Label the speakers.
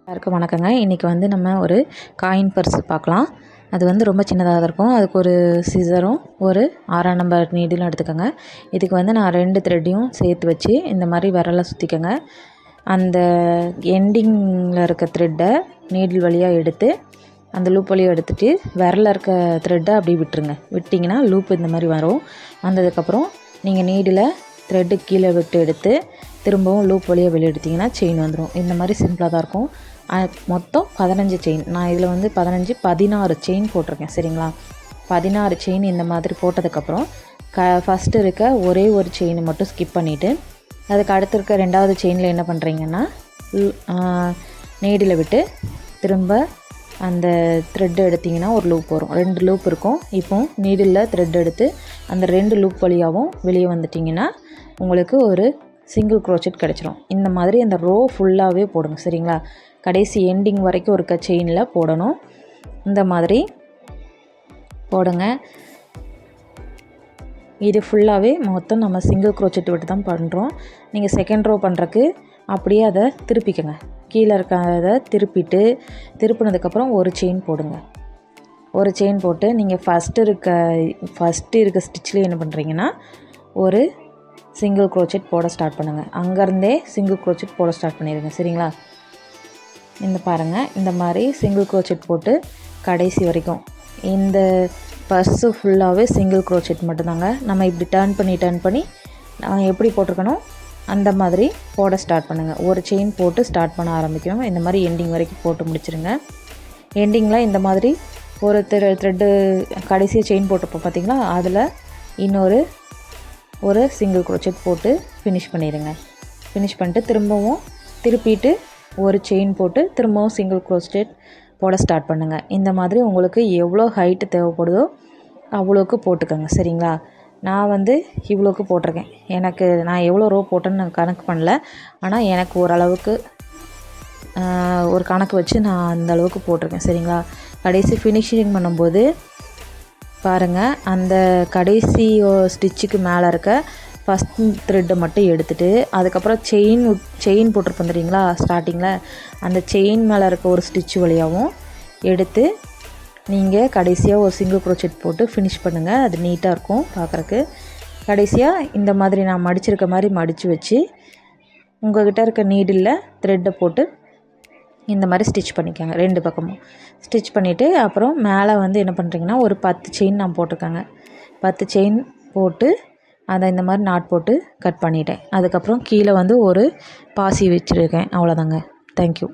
Speaker 1: எல்லாருக்கும் வணக்கங்க. இன்றைக்கி வந்து நம்ம ஒரு காயின் பர்ஸ் பார்க்கலாம். அது வந்து ரொம்ப சின்னதாக இருக்கும். அதுக்கு ஒரு சிசரும் ஒரு 6ஆம் நம்பர் நீடிலும் எடுத்துக்கோங்க. இதுக்கு வந்து நான் 2 த்ரெட்டையும் சேர்த்து வச்சு இந்த மாதிரி விரலை சுற்றிக்கோங்க. அந்த எண்டிங்கில் இருக்க த்ரெட்டை நீடில் வழியாக எடுத்து அந்த லூப் வழியாக எடுத்துகிட்டு விரலில் இருக்க த்ரெட்டை அப்படியே விட்டுருங்க. விட்டிங்கன்னா லூப் இந்த மாதிரி வரும். வந்ததுக்கப்புறம் நீங்கள் நீடில் த்ரெட்டு கீழே விட்டு எடுத்து திரும்பவும் லூப் வழியாக வெளியே எடுத்திங்கன்னா செயின் வந்துடும். இந்த மாதிரி சிம்பிளாக தான் இருக்கும். மொத்தம் 15 செயின். நான் இதில் வந்து 16 செயின் போட்டிருக்கேன். சரிங்களா? 16 செயின் இந்த மாதிரி போட்டதுக்கப்புறம் ஃபஸ்ட்டு இருக்க ஒரே ஒரு செயினை மட்டும் ஸ்கிப் பண்ணிவிட்டு அதுக்கு அடுத்து இருக்க 2வது செயினில் என்ன பண்ணுறீங்கன்னா நீடில் விட்டு திரும்ப அந்த த்ரெட் எடுத்திங்கன்னா ஒரு லூப் வரும். 2 லூப் இருக்கும். இப்போ நீடில் த்ரெட் எடுத்து அந்த 2 லூப் வழியாகவும் வெளியே வந்துட்டிங்கன்னா உங்களுக்கு ஒரு சிங்கிள் க்ரோச்செட் கிடச்சிரும். இந்த மாதிரி அந்த ரோ ஃபுல்லாகவே போடுங்க. சரிங்களா? கடைசி எண்டிங் வரைக்கும் இருக்க செயினில் போடணும். இந்த மாதிரி போடுங்க. இது ஃபுல்லாகவே மொத்தம் நம்ம சிங்கிள் க்ரோச்செட் விட்டு தான் பண்ணுறோம். நீங்கள் செகண்ட் ரோ பண்ணுறக்கு அப்படியே அதை திருப்பிக்கங்க. கீழே இருக்கிறத திருப்பினதுக்கப்புறம் ஒரு செயின் போடுங்க. ஒரு செயின் போட்டு நீங்கள் ஃபஸ்ட்டு இருக்க ஸ்டிச்சில் என்ன பண்ணுறீங்கன்னா ஒரு சிங்கிள் க்ரோச்செட் போட ஸ்டார்ட் பண்ணுங்கள். அங்கேருந்தே சிங்கிள் க்ரோச்செட் போட ஸ்டார்ட் பண்ணிடுங்க. சரிங்களா? இந்த பாருங்கள், இந்த மாதிரி சிங்கிள் க்ரோச்செட் போட்டு கடைசி வரைக்கும் இந்த பர்ஸு ஃபுல்லாகவே சிங்கிள் க்ரோச்செட் மட்டும்தாங்க. நம்ம இப்படி டர்ன் பண்ணி நான் எப்படி போட்டிருக்கணும் அந்த மாதிரி போட ஸ்டார்ட் பண்ணுங்கள். ஒரு செயின் போட்டு ஸ்டார்ட் பண்ண ஆரம்பிக்கணும். இந்த மாதிரி எண்டிங் வரைக்கும் போட்டு முடிச்சுருங்க. எண்டிங்கில் இந்த மாதிரி ஒரு த்ரெட்டு கடைசியாக செயின் போட்டிருப்போம் பார்த்தீங்களா, அதில் ஒரு சிங்கிள் க்ரோச்செட் போட்டு ஃபினிஷ் பண்ணிடுங்க. ஃபினிஷ் பண்ணிட்டு திரும்பவும் திருப்பிட்டு ஒரு செயின் போட்டு திரும்பவும் சிங்கிள் க்ரோச்செட் போட ஸ்டார்ட் பண்ணுங்கள். இந்த மாதிரி உங்களுக்கு எவ்வளோ ஹைட்டு தேவைப்படுதோ அவ்வளோக்கு போட்டுக்கோங்க. சரிங்களா? நான் வந்து இவ்வளோக்கு போட்டிருக்கேன். நான் எவ்வளோ ரோ போட்டேன்னு நான் கணக்கு பண்ணல. ஆனால் எனக்கு ஓரளவுக்கு ஒரு கணக்கு வச்சு நான் அந்த அளவுக்கு போட்டிருக்கேன். சரிங்களா? கடைசி ஃபினிஷிங் பண்ணும்போது பாருங்கள், அந்த கடைசி ஸ்டிச்சுக்கு மேலே இருக்க ஃபஸ்ட் த்ரெட்டை மட்டும் எடுத்துகிட்டு அதுக்கப்புறம் செயின் போட்டிருப்போம் தெரியுங்களா ஸ்டார்டிங்கில், அந்த செயின் மேலே இருக்க ஒரு ஸ்டிச்சு வழியாகவும் எடுத்து நீங்கள் கடைசியாக ஒரு சிங்கிள் க்ரோச்செட் போட்டு ஃபினிஷ் பண்ணுங்கள். அது நீட்டாக இருக்கும் பார்க்குறக்கு. கடைசியாக இந்த மாதிரி நான் மடிச்சிருக்க மாதிரி மடித்து வச்சு உங்கள்கிட்ட இருக்க நீடில் த்ரெட்டை போட்டு இந்த மாதிரி ஸ்டிச் பண்ணிக்கோங்க. 2 பக்கமும் ஸ்டிச் பண்ணிவிட்டு அப்புறம் மேலே வந்து என்ன பண்ணுறீங்கன்னா ஒரு 10 செயின் நான் போட்டிருக்கேங்க. 10 செயின் போட்டு அதை இந்த மாதிரி நாட் போட்டு கட் பண்ணிட்டேன். அதுக்கப்புறம் கீழே வந்து ஒரு பாசி வச்சுருக்கேன். அவ்வளோதாங்க. தேங்க்யூ.